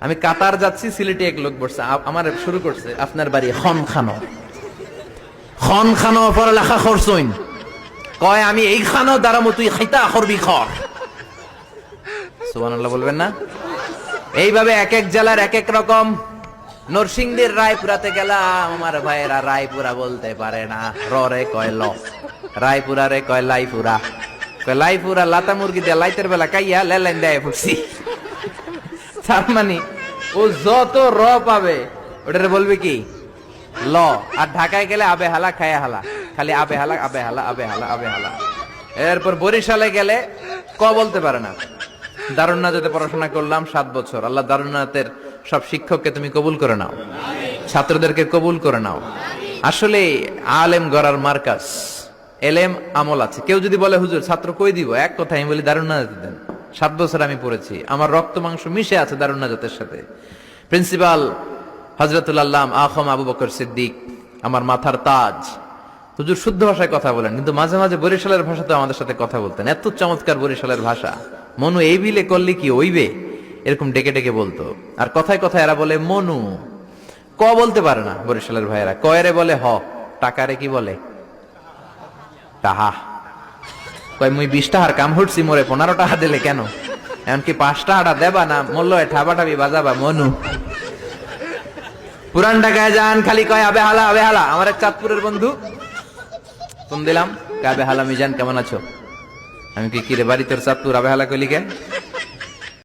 আমি কাতার যাচ্ছি, সিলেটে এক লোক বসছে, আমার শুরু করছে আপনার বাড়ি খন খানো, খন খানো পড়ালেখা করছইন, কয় আমি এই খানো দাঁড়ামো, তুই খাইতা করবি খর। সুবহানাল্লাহ বলবেন না? এইভাবে এক এক জেলার এক এক রকম। নরসিংদীর রায়পুরাতে গেলাম, আমার ভাইয়েরা রায়পুরা বলতে পারে না, রে কয় ল, রায়পুরা রে কয় লাইপুরা, কয় লাইপুরা লাতা মুরগি দিয়ে লাইতের বেলা কাইয়া লেলাইন দেয় ফুটছি। তার মানে ও যত র পাবে ওটারে বলবে কি ল। আর ঢাকায় গেলে আবে হালা খায়া হালা, খালি আবে হালা আবে হালা আবে হালা আবে হালা। এরপর বরিশালে গেলে ক বলতে পারে না। দারুন নাজাতে পড়াশোনা করলাম 7 বছর। আল্লাহ দারুন নাজাতের সব শিক্ষককে তুমি কবুল করে নাও, ছাত্রদেরকে কবুল করে নাও। আসলে আলেম গড়ার মার্কাজ, এলেম আমল আছে। কেউ যদি বলে হুজুর ছাত্র কই দিব, এক কথা আমি বলি দারুন নাজাতে দেন। 7 বছর আমি পড়েছি, আমার রক্ত মাংস মিশে আছে দারুন নাজাতের সাথে। প্রিন্সিপাল হযরতুল আল্লাম আখম আবু বকর সিদ্দিক, আমার মাথার তাজ, হুজুর শুদ্ধ ভাষায় কথা বলেন, কিন্তু মাঝে মাঝে বরিশালের ভাষাতে আমাদের সাথে কথা বলতেন। এত চমৎকার বরিশালের ভাষা, মনু এই বিলে করলে কি ওইবে, এরকম ডেকে ডেকে বলতো। আর কথায় কথায় এরা বলে মনু, ক বলতে পারে না বরিশালের ভাইয়েরা, কয়রে বলে হ, টাকারে কি বলে টাহা। কয় মুই 20 টাকার কাম হচ্ছি, মোরে 15 টাকা দিলে কেন, এমনকি 5 টাকাটা দেবা না, মূল্য ঠাবাটাবি বাজাবা মনু। পুরান ঢাকায় যান, খালি কয় আবে হালা আবে হালা। আমার এক চাঁদপুরের বন্ধু ফোন দিলাম, আবে হালা মিজান কেমন আছো? আমি কি রে বাড়ি তোর চাঁদপুর, আবে হালা কইলি কেন?